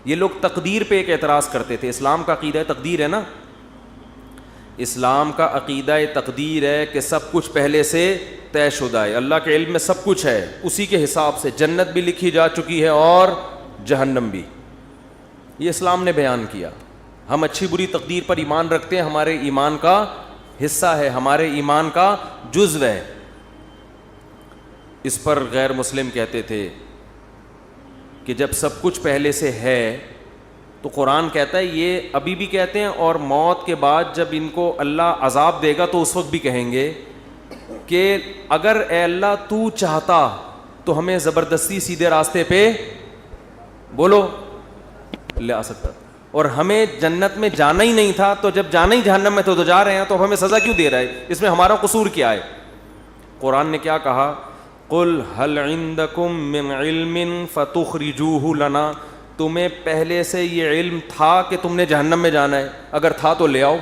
یہ لوگ تقدیر پہ ایک اعتراض کرتے تھے. اسلام کا عقیدہ تقدیر ہے نا, اسلام کا عقیدہ تقدیر ہے کہ سب کچھ پہلے سے طے شدہ ہے, اللہ کے علم میں سب کچھ ہے, اسی کے حساب سے جنت بھی لکھی جا چکی ہے اور جہنم بھی. یہ اسلام نے بیان کیا. ہم اچھی بری تقدیر پر ایمان رکھتے ہیں, ہمارے ایمان کا حصہ ہے, ہمارے ایمان کا جزو ہے. اس پر غیر مسلم کہتے تھے کہ جب سب کچھ پہلے سے ہے تو قرآن کہتا ہے, یہ ابھی بھی کہتے ہیں اور موت کے بعد جب ان کو اللہ عذاب دے گا تو اس وقت بھی کہیں گے کہ اگر اے اللہ تو چاہتا تو ہمیں زبردستی سیدھے راستے پہ بولو لے آ سکتا, اور ہمیں جنت میں جانا ہی نہیں تھا, تو جب جانا ہی جہنم میں تو جا رہے ہیں, تو اب ہمیں سزا کیوں دے رہا ہے؟ اس میں ہمارا قصور کیا ہے؟ قرآن نے کیا کہا, قل هل عندکم من علم فتخرجوه لنا, تمہیں پہلے سے یہ علم تھا کہ تم نے جہنم میں جانا ہے؟ اگر تھا تو لے آؤ.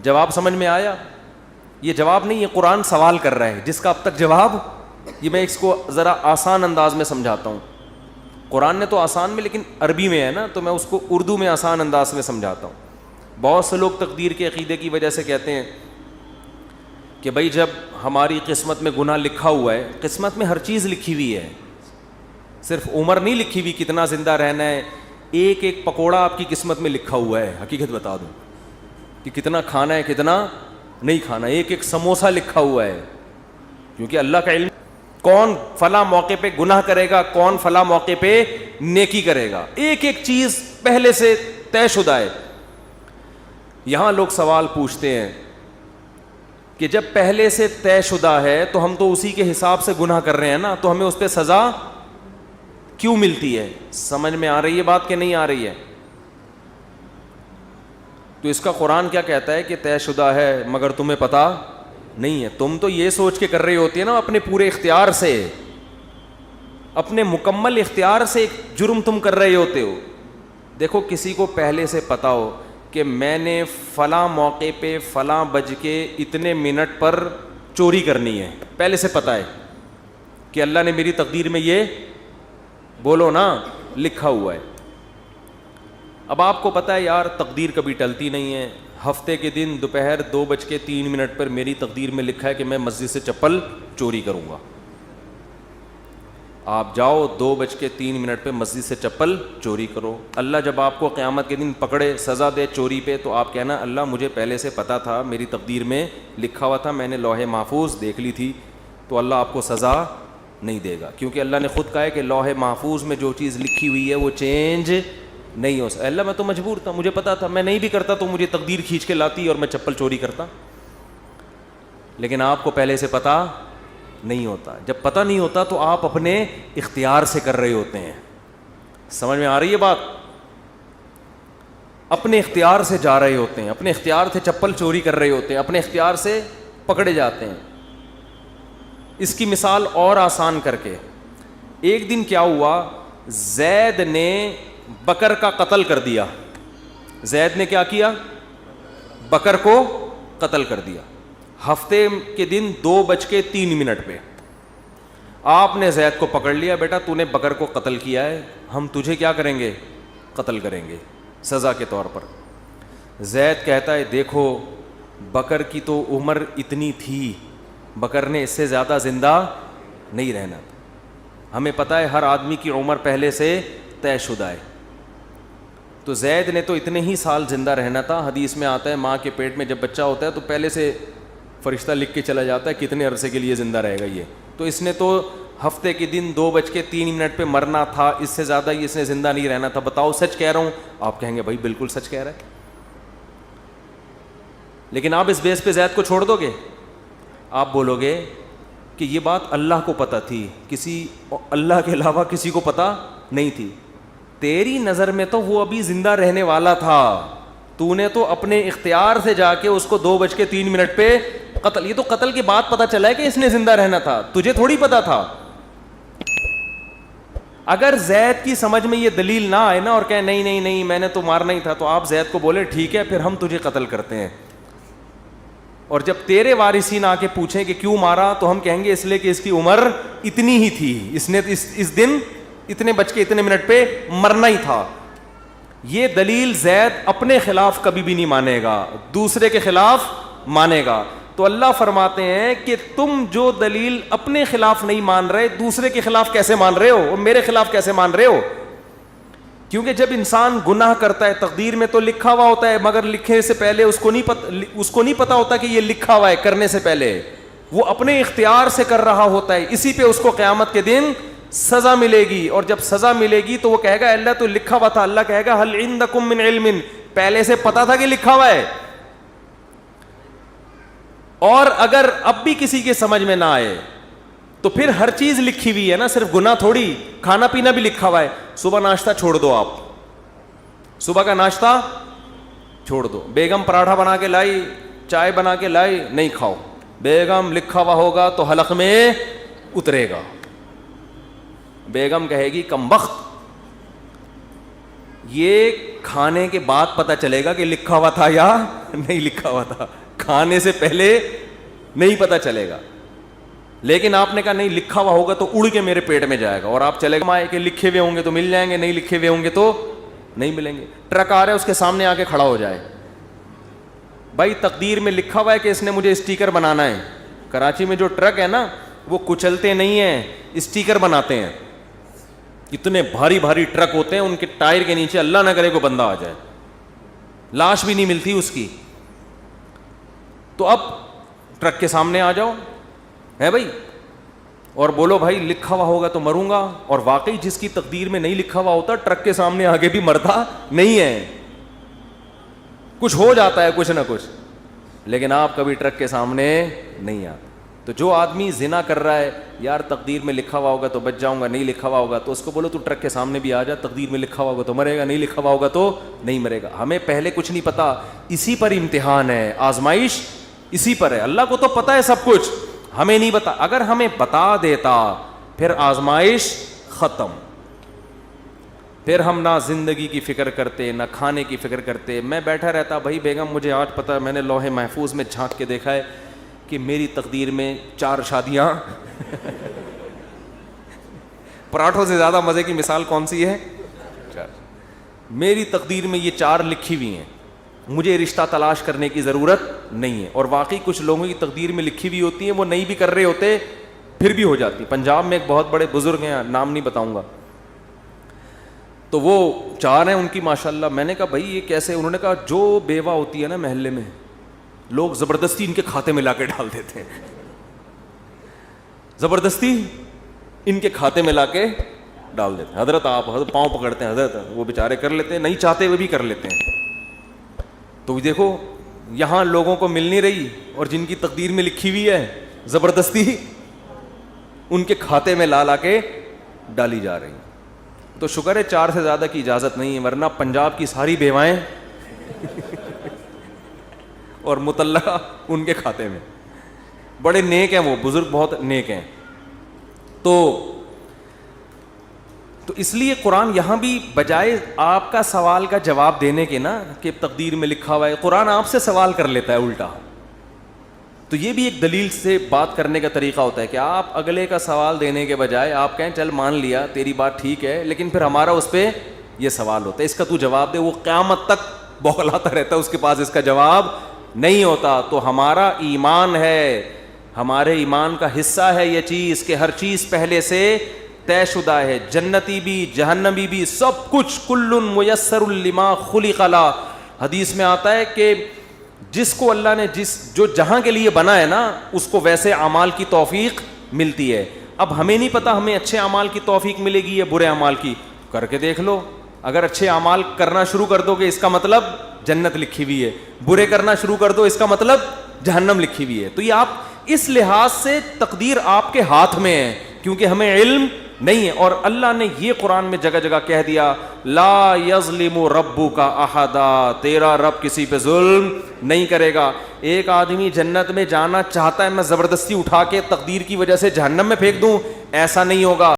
جواب سمجھ میں آیا؟ یہ جواب نہیں, یہ قرآن سوال کر رہا ہے جس کا اب تک جواب, یہ میں اس کو ذرا آسان انداز میں سمجھاتا ہوں. قرآن نے تو آسان میں, لیکن عربی میں ہے نا, تو میں اس کو اردو میں آسان انداز میں سمجھاتا ہوں. بہت سے لوگ تقدیر کے عقیدے کی وجہ سے کہتے ہیں کہ بھائی جب ہماری قسمت میں گناہ لکھا ہوا ہے, قسمت میں ہر چیز لکھی ہوئی ہے, صرف عمر نہیں لکھی ہوئی کتنا زندہ رہنا ہے, ایک ایک پکوڑا آپ کی قسمت میں لکھا ہوا ہے. حقیقت بتا دوں کہ کتنا کھانا ہے کتنا نہیں کھانا, ایک ایک سموسہ لکھا ہوا ہے, کیونکہ اللہ کا علم کون فلاں موقع پہ گناہ کرے گا, کون فلاں موقع پہ نیکی کرے گا, ایک ایک چیز پہلے سے طے شدہ ہے. یہاں لوگ سوال پوچھتے ہیں کہ جب پہلے سے طے شدہ ہے تو ہم تو اسی کے حساب سے گناہ کر رہے ہیں نا, تو ہمیں اس پہ سزا کیوں ملتی ہے؟ سمجھ میں آ رہی ہے بات کہ نہیں آ رہی ہے؟ تو اس کا قرآن کیا کہتا ہے کہ طے شدہ ہے مگر تمہیں پتہ نہیں ہے. تم تو یہ سوچ کے کر رہی ہوتی ہے نا اپنے پورے اختیار سے, اپنے مکمل اختیار سے ایک جرم تم کر رہے ہوتے ہو. دیکھو کسی کو پہلے سے پتہ ہو کہ میں نے فلاں موقع پہ فلاں بج کے اتنے منٹ پر چوری کرنی ہے, پہلے سے پتہ ہے کہ اللہ نے میری تقدیر میں یہ بولو نا لکھا ہوا ہے. اب آپ کو پتہ ہے یار تقدیر کبھی ٹلتی نہیں ہے, ہفتے کے دن دوپہر 2:03 پر میری تقدیر میں لکھا ہے کہ میں مسجد سے چپل چوری کروں گا. آپ جاؤ 2:03 پہ مسجد سے چپل چوری کرو. اللہ جب آپ کو قیامت کے دن پکڑے سزا دے چوری پہ, تو آپ کہنا اللہ مجھے پہلے سے پتہ تھا, میری تقدیر میں لکھا ہوا تھا, میں نے لوح محفوظ دیکھ لی تھی. تو اللہ آپ کو سزا نہیں دے گا, کیونکہ اللہ نے خود کہا ہے کہ لوح محفوظ میں جو چیز لکھی ہوئی ہے وہ چینج نہیں ہو سکتا. اللہ میں تو مجبور تھا, مجھے پتا تھا, میں نہیں بھی کرتا تو مجھے تقدیر کھینچ کے لاتی اور میں چپل چوری کرتا. لیکن آپ کو پہلے سے پتہ نہیں ہوتا. جب پتہ نہیں ہوتا تو آپ اپنے اختیار سے کر رہے ہوتے ہیں. سمجھ میں آ رہی ہے بات؟ اپنے اختیار سے جا رہے ہوتے ہیں, اپنے اختیار سے چپل چوری کر رہے ہوتے ہیں, اپنے اختیار سے پکڑے جاتے ہیں. اس کی مثال اور آسان کر کے, ایک دن کیا ہوا, زید نے بکر کا قتل کر دیا. زید نے کیا کیا؟ بکر کو قتل کر دیا. ہفتے کے دن 2:03 پہ آپ نے زید کو پکڑ لیا, بیٹا تو نے بکر کو قتل کیا ہے, ہم تجھے کیا کریں گے؟ قتل کریں گے سزا کے طور پر. زید کہتا ہے دیکھو بکر کی تو عمر اتنی تھی, بکر نے اس سے زیادہ زندہ نہیں رہنا تھا. ہمیں پتہ ہے ہر آدمی کی عمر پہلے سے طے شدہ ہے. تو زید نے تو اتنے ہی سال زندہ رہنا تھا. حدیث میں آتا ہے ماں کے پیٹ میں جب بچہ ہوتا ہے تو پہلے سے فرشتہ لکھ کے چلا جاتا ہے کتنے عرصے کے لیے زندہ رہے گا یہ. تو اس نے تو ہفتے کے دن 2:03 پہ مرنا تھا, اس سے زیادہ ہی اس نے زندہ نہیں رہنا تھا. بتاؤ سچ کہہ رہا ہوں؟ آپ کہیں گے بھائی بالکل سچ کہہ رہا ہے. لیکن آپ اس بیس پہ زید کو چھوڑ دو گے؟ آپ بولو گے کہ یہ بات اللہ کو پتہ تھی, کسی اللہ کے علاوہ کسی کو پتہ نہیں تھی. تیری نظر میں تو وہ ابھی زندہ رہنے والا تھا, تو نے تو اپنے اختیار سے جا کے اس کو 2:03 پہ قتل. یہ تو قتل کے بعد پتہ چلا ہے کہ اس نے زندہ رہنا تھا, تجھے تھوڑی پتہ تھا. اگر زید کی سمجھ میں یہ دلیل نہ آئے نا اور کہے نہیں نہیں نہیں میں نے تو مارنا ہی تھا, تو آپ زید کو بولے ٹھیک ہے پھر ہم تجھے قتل کرتے ہیں. اور جب تیرے وارثین آ کے پوچھیں کہ کیوں مارا, تو ہم کہیں گے اس لیے کہ اس کی عمر اتنی ہی تھی, اس نے اس دن اتنے بج کے اتنے منٹ پہ مرنا ہی تھا. یہ دلیل زید اپنے خلاف کبھی بھی نہیں مانے گا, دوسرے کے خلاف مانے گا. تو اللہ فرماتے ہیں کہ تم جو دلیل اپنے خلاف نہیں مان رہے, دوسرے کے خلاف کیسے مان رہے ہو, اور میرے خلاف کیسے مان رہے ہو؟ کیونکہ جب انسان گناہ کرتا ہے, تقدیر میں تو لکھا ہوا ہوتا ہے, مگر لکھنے سے پہلے اس کو نہیں پتا ہوتا کہ یہ لکھا ہوا ہے. کرنے سے پہلے وہ اپنے اختیار سے کر رہا ہوتا ہے, اسی پہ اس کو قیامت کے دن سزا ملے گی. اور جب سزا ملے گی تو وہ کہے گا اللہ تو لکھا ہوا تھا. اللہ کہے گا ہل عندکم من علم, پہلے سے پتا تھا کہ لکھا ہوا ہے. اور اگر اب بھی کسی کے سمجھ میں نہ آئے تو پھر ہر چیز لکھی ہوئی ہے نا, صرف گناہ تھوڑی, کھانا پینا بھی لکھا ہوا ہے. صبح ناشتہ چھوڑ دو, آپ صبح کا ناشتہ چھوڑ دو. بیگم پراٹھا بنا کے لائی, چائے بنا کے لائی, نہیں کھاؤ. بیگم لکھا ہوا ہوگا تو حلق میں اترے گا. بیگم کہے گی کم بخت, یہ کھانے کے بعد پتہ چلے گا کہ لکھا ہوا تھا یا نہیں لکھا ہوا تھا, کھانے سے پہلے نہیں پتہ چلے گا. لیکن آپ نے کہا نہیں لکھا ہوا ہوگا تو اڑ کے میرے پیٹ میں جائے گا, اور آپ چلے گئے کہ لکھے ہوئے ہوں گے تو مل جائیں گے, نہیں لکھے ہوئے ہوں گے تو نہیں ملیں گے. ٹرک آ رہا ہے, اس کے سامنے آ کے کھڑا ہو جائے, بھائی تقدیر میں لکھا ہوا ہے کہ اس نے مجھے اسٹیکر بنانا ہے. کراچی میں جو ٹرک ہے نا وہ کچلتے نہیں ہیں, اسٹیکر بناتے ہیں. اتنے بھاری بھاری ٹرک ہوتے ہیں, ان کے ٹائر کے نیچے اللہ نہ کرے کوئی بندہ آ جائے, لاش بھی نہیں ملتی اس کی. تو اب ٹرک کے سامنے آ جاؤ ہے بھائی, اور بولو بھائی لکھا ہوا ہوگا تو مروں گا. اور واقعی جس کی تقدیر میں نہیں لکھا ہوا ہوتا ٹرک کے سامنے آگے بھی مرتا نہیں ہے, کچھ ہو جاتا ہے کچھ نہ کچھ, لیکن آپ کبھی ٹرک کے سامنے نہیں آتے. تو جو آدمی زنا کر رہا ہے, یار تقدیر میں لکھا ہوا ہوگا تو بچ جاؤں گا, نہیں لکھا ہوا ہوگا تو اس کو بولو تو ٹرک کے سامنے بھی آ جا, تقدیر میں لکھا ہوا ہوگا تو مرے گا, نہیں لکھا ہوا ہوگا تو نہیں مرے گا. ہمیں پہلے کچھ نہیں پتا, اسی پر امتحان ہے, آزمائش اسی پر ہے. اللہ کو تو پتا ہے سب کچھ, ہمیں نہیں بتا. اگر ہمیں بتا دیتا پھر آزمائش ختم, پھر ہم نہ زندگی کی فکر کرتے نہ کھانے کی فکر کرتے. میں بیٹھا رہتا, بھائی بیگم مجھے آج پتا ہے, میں نے لوح محفوظ میں جھانک کے دیکھا ہے کہ میری تقدیر میں 4 شادیاں پراٹھوں سے زیادہ مزے کی مثال کون سی ہے؟ میری تقدیر میں یہ 4 لکھی ہوئی ہیں, مجھے رشتہ تلاش کرنے کی ضرورت نہیں ہے. اور واقعی کچھ لوگوں کی تقدیر میں لکھی ہوئی ہوتی ہیں, وہ نہیں بھی کر رہے ہوتے پھر بھی ہو جاتی. پنجاب میں ایک بہت بڑے بزرگ ہیں, نام نہیں بتاؤں گا, تو وہ 4 ہیں ان کی ماشاءاللہ. میں نے کہا بھائی یہ کیسے؟ انہوں نے کہا جو بیوہ ہوتی ہے نا محلے میں, لوگ زبردستی ان کے کھاتے میں لا کے ڈال دیتے ہیں, زبردستی ان کے کھاتے میں لا کے ڈال دیتے ہیں. حضرت آپ حضرت پاؤں پکڑتے ہیں, حضرت وہ بیچارے کر لیتے ہیں, نہیں چاہتے ہوئے بھی کر لیتے ہیں. تو دیکھو یہاں لوگوں کو مل نہیں رہی, اور جن کی تقدیر میں لکھی ہوئی ہے زبردستی ان کے کھاتے میں لا کے ڈالی جا رہی. تو شکر ہے 4 سے زیادہ کی اجازت نہیں ہے, ورنہ پنجاب کی ساری بیوائیں اور مطلقہ ان کے کھاتے میں. بڑے نیک ہیں وہ بزرگ, بہت نیک ہیں. تو اس لیے قرآن یہاں بھی بجائے آپ کا سوال کا جواب دینے کے نا کہ تقدیر میں لکھا ہوا ہے, قرآن آپ سے سوال کر لیتا ہے الٹا. تو یہ بھی ایک دلیل سے بات کرنے کا طریقہ ہوتا ہے کہ آپ اگلے کا سوال دینے کے بجائے آپ کہیں چل مان لیا تیری بات ٹھیک ہے, لیکن پھر ہمارا اس پہ یہ سوال ہوتا ہے, اس کا تو جواب دے. وہ قیامت تک بوکھلاتا رہتا ہے, اس کے پاس اس کا جواب نہیں ہوتا. تو ہمارا ایمان ہے, ہمارے ایمان کا حصہ ہے یہ چیز کہ ہر چیز پہلے سے طے شدہ ہے, جنتی بھی جہنمی بھی سب کچھ. کل میسر لما خلق لا, حدیث میں آتا ہے کہ جس کو اللہ نے جو جہاں کے لیے بنا ہے نا اس کو ویسے اعمال کی توفیق ملتی ہے. اب ہمیں نہیں پتا ہمیں اچھے اعمال کی توفیق ملے گی یا برے اعمال کی, کر کے دیکھ لو. اگر اچھے اعمال کرنا شروع کر دو گے اس کا مطلب جنت لکھی ہوئی ہے, برے کرنا شروع کر دو اس کا مطلب جہنم لکھی ہوئی ہے. تو یہ آپ اس لحاظ سے تقدیر آپ کے ہاتھ میں ہے, کیونکہ ہمیں علم نہیں ہے. اور اللہ نے یہ قرآن میں جگہ جگہ کہہ دیا لا یظلم ربک احدا, تیرا رب کسی پہ ظلم نہیں کرے گا. ایک آدمی جنت میں جانا چاہتا ہے, میں زبردستی اٹھا کے تقدیر کی وجہ سے جہنم میں پھینک دوں, ایسا نہیں ہوگا.